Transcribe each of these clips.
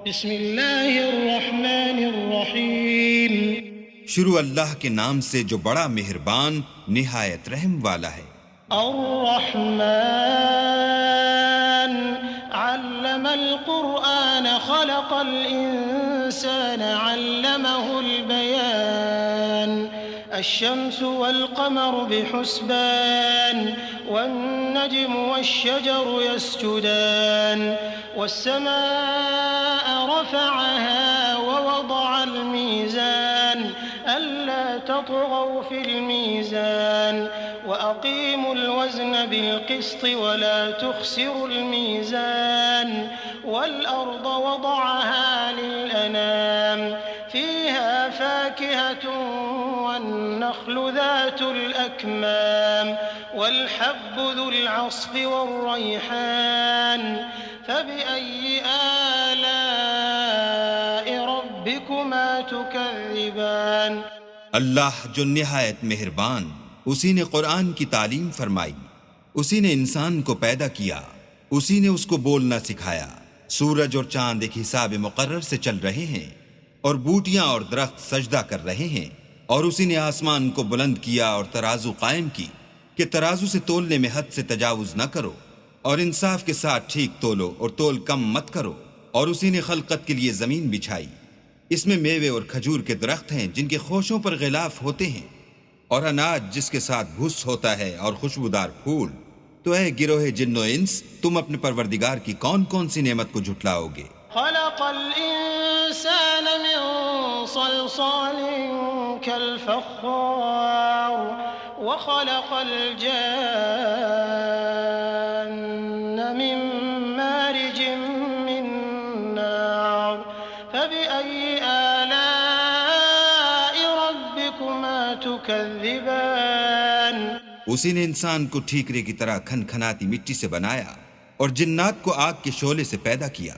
بسم اللہ الرحمن الرحیم۔ شروع اللہ کے نام سے جو بڑا مہربان نہایت رحم والا ہے۔ الرحمن علم القرآن خلق الإنسان علمه البيان الشمس والقمر بحسبان والنجم والشجر يسجدان والسماء رفعها ووضع الميزان ألا تطغوا في الميزان وأقيموا الوزن بالقسط ولا تخسروا الميزان والأرض وضعها للأنام فيها فاكهة والنخل ذات الأكمام والحب ذو العصف والريحان فبأي آلاء ربكما تكذبان۔ اللہ جو نہایت مہربان، اسی نے قرآن کی تعلیم فرمائی، اسی نے انسان کو پیدا کیا، اسی نے اس کو بولنا سکھایا۔ سورج اور چاند ایک حساب مقرر سے چل رہے ہیں اور بوٹیاں اور درخت سجدہ کر رہے ہیں، اور اسی نے آسمان کو بلند کیا اور ترازو قائم کی کہ ترازو سے تولنے میں حد سے تجاوز نہ کرو، اور انصاف کے ساتھ ٹھیک تولو اور تول کم مت کرو۔ اور اسی نے خلقت کے لیے زمین بچھائی، اس میں میوے اور کھجور کے درخت ہیں جن کے خوشوں پر غلاف ہوتے ہیں، اور اناج جس کے ساتھ بھس ہوتا ہے، اور خوشبودار پھول۔ تو اے گروہ جن و انس، تم اپنے پروردگار کی کون کون سی نعمت کو جھٹلاؤ گے؟ خلق الإنسان من صلصال كالفخار وخلق الجان من مارج من نار فبأي آلاء ربكما تكذبان۔ اسی نے انسان کو ٹھیکرے کی طرح کھن کھناتی مٹی سے بنایا اور جنات کو آگ کے شعلے سے پیدا کیا،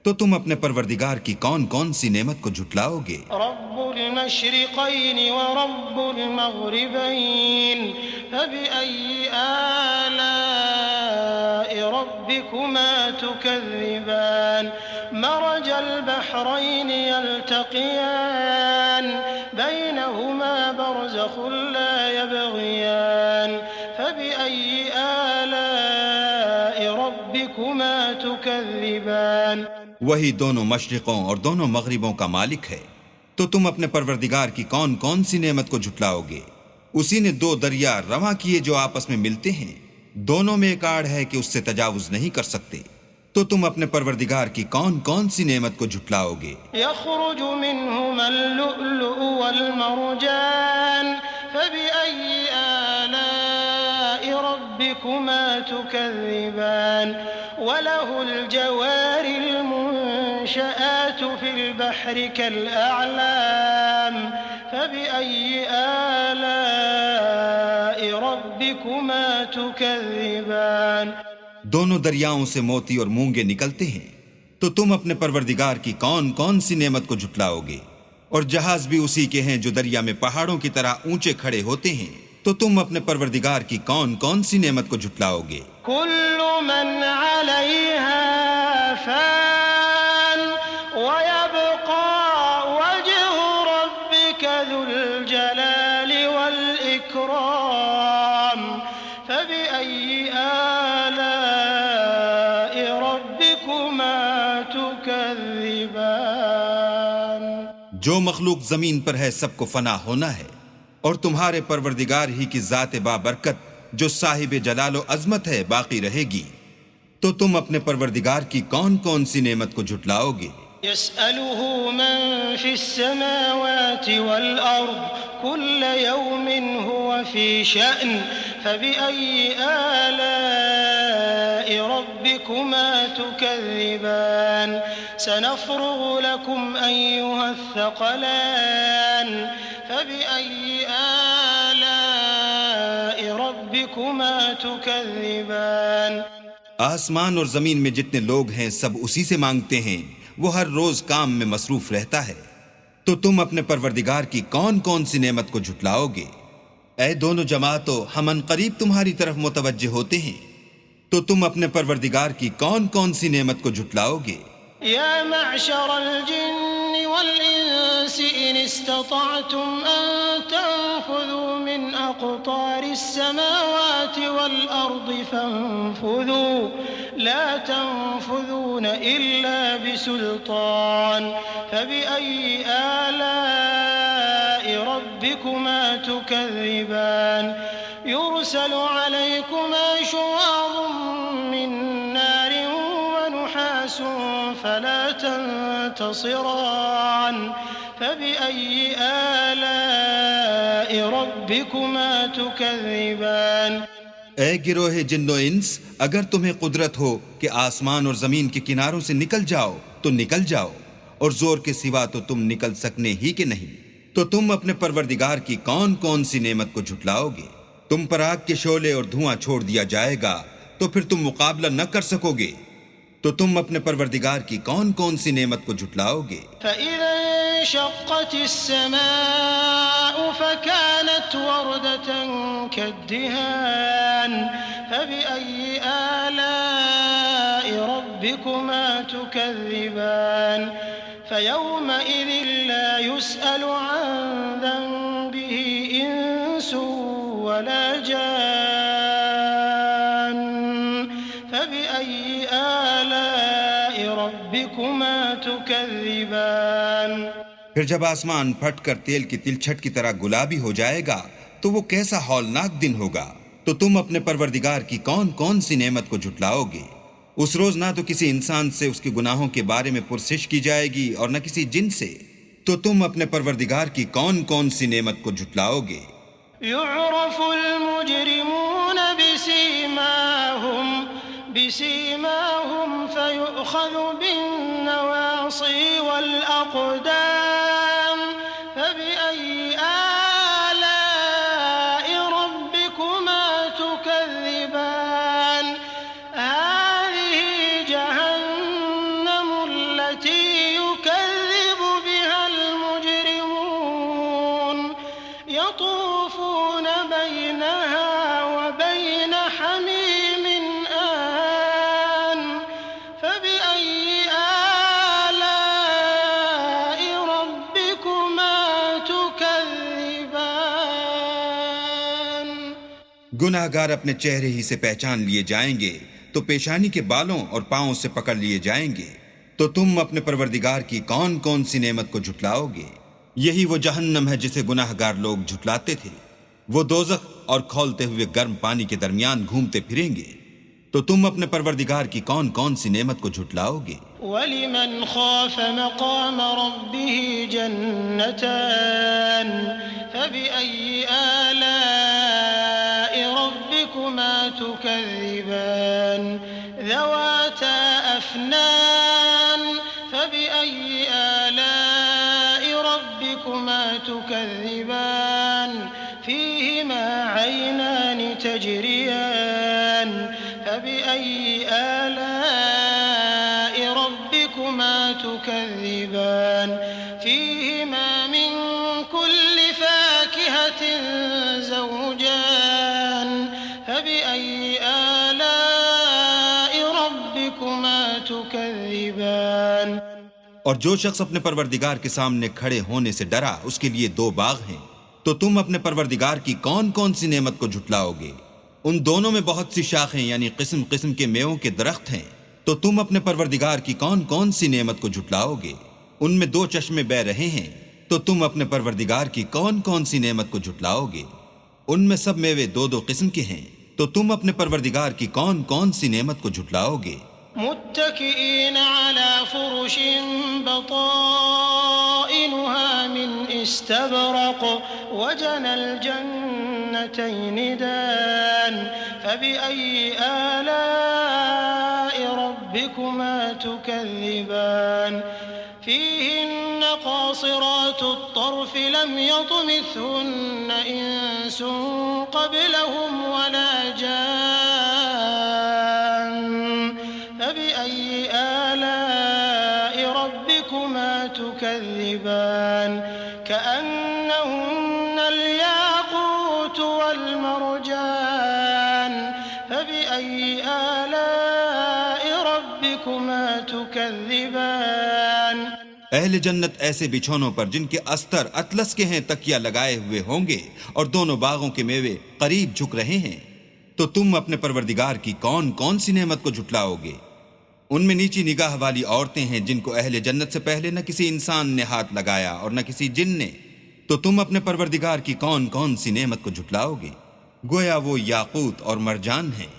تو تم اپنے پروردگار کی کون کون سی نعمت کو جھٹلاؤ گے؟ رب المشرقین ورب المغربین فبأي آلاء ربكما تكذبان۔ مرج البحرين يلتقيان بينهما برزخ لا يبغيان فبأي آلاء ربكما تكذبان۔ وہی دونوں مشرقوں اور دونوں مغربوں کا مالک ہے، تو تم اپنے پروردگار کی کون کون سی نعمت کو جھٹلاؤ گے؟ اسی نے دو دریا رواں کیے جو آپس میں ملتے ہیں، دونوں میں ایک آڑ ہے کہ اس سے تجاوز نہیں کر سکتے، تو تم اپنے پروردگار کی کون کون سی نعمت کو جھٹلاؤ گے؟ يخرج منهما اللؤلؤ والمرجان فبأي آلاء ربكما تكذبان۔ وله الجوار المنشآت في البحر كالأعلام فبأي آلاء ربكما تكذبان۔ دونوں دریاؤں سے موتی اور مونگے نکلتے ہیں، تو تم اپنے پروردگار کی کون کون سی نعمت کو جھٹلاؤ گے؟ اور جہاز بھی اسی کے ہیں جو دریا میں پہاڑوں کی طرح اونچے کھڑے ہوتے ہیں، تو تم اپنے پروردگار کی کون کون سی نعمت کو جھٹلاؤ گے؟ كل من عليها فان ويبقى وجه ربك ذو الجلال والإكرام فبأي آلاء ربكما تكذبان۔ جو مخلوق زمین پر ہے سب کو فنا ہونا ہے، اور تمہارے پروردگار ہی کی ذات بابرکت جو صاحب جلال و عظمت ہے باقی رہے گی، تو تم اپنے پروردگار کی کون کون سی نعمت کو جھٹلاؤ گے؟ يسأله من في السماوات والأرض كل يوم هو في شأن فبأي آلاء ربكما تكذبان۔ سنفرغ لكم أيها الثقلان فبأي آلاء ربكما تكذبان۔ آسمان اور زمین میں جتنے لوگ ہیں سب اسی سے مانگتے ہیں، وہ ہر روز کام میں مصروف رہتا ہے، تو تم اپنے پروردگار کی کون کون سی نعمت کو جھٹلاؤ گے؟ اے دونوں جماعتوں، ہم ان قریب تمہاری طرف متوجہ ہوتے ہیں، تو تم اپنے پروردگار کی کون کون سی نعمت کو جھٹلاؤ گے؟ يا معشر الجن والإنس إن استطعتم أن تنفذوا من أقطار السماوات والأرض فانفذوا لا تنفذون إلا بسلطان فبأي آلاء ربكما تكذبان يرسل عليكما شواظ من نار ونحاس فلا تنتصران فبأي آلاء ربكما تكذبان اے گروہ جن و انس، اگر تمہیں قدرت ہو کہ آسمان اور زمین کے کناروں سے نکل جاؤ تو نکل جاؤ، اور زور کے سوا تو تم نکل سکنے ہی کہ نہیں، تو تم اپنے پروردگار کی کون کون سی نعمت کو جھٹلاؤ گے؟ تم پر آگ کے شعلے اور دھواں چھوڑ دیا جائے گا تو پھر تم مقابلہ نہ کر سکو گے، تو تم اپنے پروردگار کی کون کون سی نعمت کو جھٹلاؤ گے؟ فَإِذَا انشَقَّتِ السَّمَاءُ فَكَانَتْ وَرْدَةً كَالدِّهَانِ فَبِأَيِّ آلَاءِ رَبِّكُمَا تُكَذِّبَانِ فَيَوْمَئِذٍ لَا يُسْأَلُ عَن ذَنبِهِ إِنسٌ وَلَا جَانٌّ فَبِأَيِّ آلَاءِ رَبِّكُمَا تُكَذِّبَانِ پھر جب آسمان پھٹ کر تیل کی تلچھٹ کی طرح گلابی ہو جائے گا تو وہ کیسا ہولناک دن ہوگا، تو تم اپنے پروردگار کی کون کون سی نعمت کو جھٹلاؤ گے؟ اس روز نہ تو کسی انسان سے اس کے گناہوں کے بارے میں پرسش کی جائے گی اور نہ کسی جن سے، تو تم اپنے پروردگار کی کون کون سی نعمت کو جھٹلاؤ گے؟ يعرف المجرمون بسيماهم فيؤخذ بالنواصي والأقدام فبأي آلاء ربكما تكذبان هذه جهنم التي يكذب بها المجرمون يطوفون بينها وبين حميم آن فبأي آلاء ربكما تكذبان گناہ گار اپنے چہرے ہی سے پہچان لیے جائیں گے تو پیشانی کے بالوں اور پاؤں سے پکڑ لیے جائیں گے، تو تم اپنے پروردگار کی کون کون سی نعمت کو جھٹلاؤ گے؟ یہی وہ جہنم ہے جسے گناہ گار لوگ جھٹلاتے تھے، وہ دوزخ اور کھولتے ہوئے گرم پانی کے درمیان گھومتے پھریں گے، تو تم اپنے پروردگار کی کون کون سی نعمت کو جھٹلاؤ گے؟ ولمن خاف مقام ربه جنتان فبأي آلاء ربكما تكذبان ذواتا أفنان فبأي آلاء ربكما تكذبان فيهما عينان تجريان فبأي آلاء ربكما تكذبان فيهما من كل فاكهة زوجان فبأي آلاء ربكما تكذبان اور جو شخص اپنے پروردگار کے سامنے کھڑے ہونے سے ڈرا اس کے لیے دو باغ ہیں، تو تم اپنے پروردگار کی کون کون سی نعمت کو جھٹلاؤ گے؟ ان دونوں میں بہت سی شاخیں یعنی قسم قسم کے میووں کے درخت ہیں، تو تم اپنے پروردگار کی کون کون سی نعمت کو جھٹلاؤ گے؟ ان میں دو چشمے بہ رہے ہیں، تو تم اپنے پروردگار کی کون کون سی نعمت کو جھٹلاؤ گے؟ ان میں سب میوے دو دو قسم کے ہیں، تو تم اپنے پروردگار کی کون کون سی نعمت کو جھٹلاؤ گے؟ متكئين على فرش بطائنها من استبرق وجنى الجنتين دان فبأي آلاء ربكما تكذبان فيهن قاصرات الطرف لم يطمثهن إنس قبلهم ولا جان فبأي آلاء ربكما تكذبان كأنهن الياقوت والمرجان فبأي آلاء ربكما ربكما تكذبان اہل جنت ایسے بچھونوں پر جن کے استر اطلس کے ہیں تکیہ لگائے ہوئے ہوں گے اور دونوں باغوں کے میوے قریب جھک رہے ہیں. تو تم اپنے پروردگار کی کون کون سی نعمت کو جھٹلاؤ گے؟ ان میں نیچی نگاہ والی عورتیں ہیں جن کو اہل جنت سے پہلے نہ کسی انسان نے ہاتھ لگایا اور نہ کسی جن نے. تو تم اپنے پروردگار کی کون کون سی نعمت کو جھٹلاؤ گے؟ گویا وہ یاقوت اور مرجان ہیں.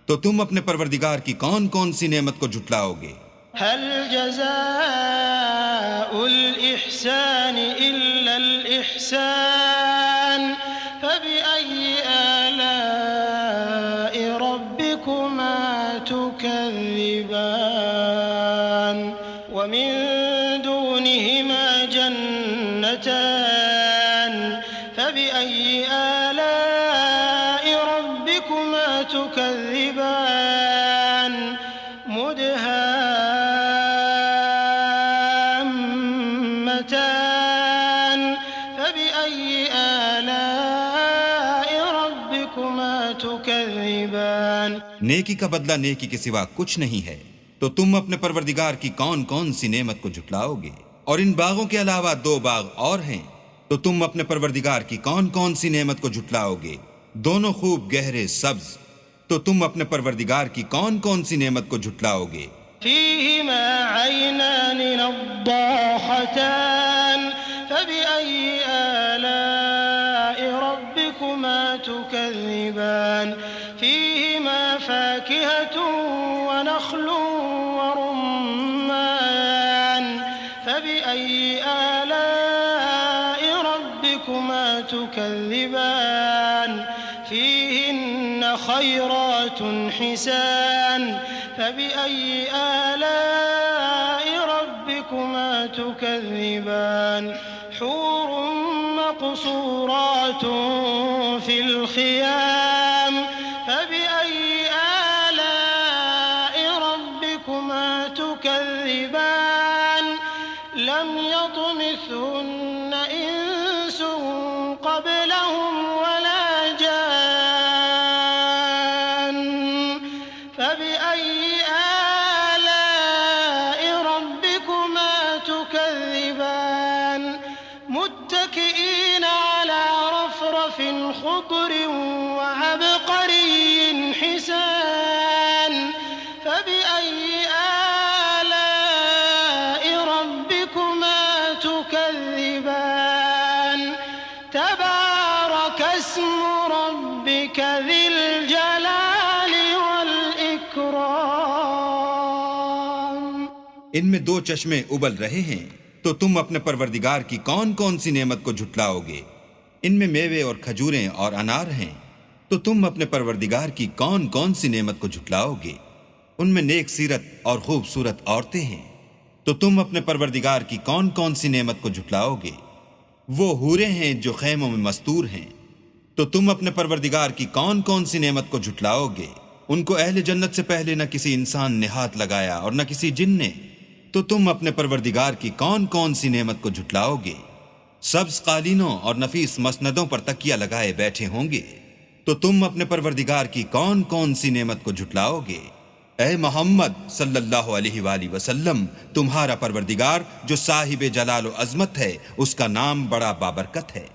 تو تم اپنے پروردگار کی کون کون سی نعمت کو جھٹلاؤ گے؟ هل جزاء الإحسان إلا الإحسان فبأي آلاء ربكما تكذبان ومن دونهما جنتان فبأي آلاء ربكما تكذبان مدهامتان فبأي آلاء ربكما تكذبان نیکی کا بدلہ نیکی کے سوا کچھ نہیں ہے. تو تم اپنے پروردگار کی کون کون سی نعمت کو جھٹلاؤ گے؟ اور ان باغوں کے علاوہ 2 باغ اور ہیں. تو تم اپنے پروردگار کی کون کون سی نعمت کو جھٹلاؤ گے؟ دونوں خوب گہرے سبز. تو تم اپنے پروردگار کی کون کون سی نعمت کو جھٹلاؤ گے؟ فيهما عينان نضاختان فبأي آلاء ربكما تكذبان فيهما فاكهة ونخل ورمان فبأي آلاء ربكما تكذبان فيهن خيرات حسان فبأي آلاء ربكما تكذبان حور مقصورات في الخيام فبأي آلاء ربكما تكذبان لم يطمثهن إنس قبلهم ولا جان فبأي آلاء ربكما تكذبان متكئين على رفرف خضر وعبقري حسان فبأي آلاء ربكما تكذبان تبارك اسم ربك ذي الجلال والإكرام ان میں 2 چشمے ابل رہے ہیں. تو تم اپنے پروردگار کی کون کون سی نعمت کو جھٹلاؤ گے؟ ان میں میوے اور کھجوریں اور انار ہیں. تو تم اپنے پروردگار کی کون کون سی نعمت کو جھٹلاؤ گے؟ ان میں نیک سیرت اور خوبصورت عورتیں ہیں. تو تم اپنے پروردگار کی کون کون سی نعمت کو جھٹلاؤ گے؟ وہ حوریں ہیں جو خیموں میں مستور ہیں. تو تم اپنے پروردگار کی کون کون سی نعمت کو جھٹلاؤ گے؟ ان کو اہل جنت سے پہلے نہ کسی انسان نے ہاتھ لگایا اور نہ کسی جن نے. تو تم اپنے پروردگار کی کون کون سی نعمت کو جھٹلاؤ گے؟ سبز قالینوں اور نفیس مسندوں پر تکیہ لگائے بیٹھے ہوں گے. تو تم اپنے پروردگار کی کون کون سی نعمت کو جھٹلاؤ گے؟ اے محمد صلی اللہ علیہ وآلہ وسلم، تمہارا پروردگار جو صاحب جلال و عظمت ہے، اس کا نام بڑا بابرکت ہے.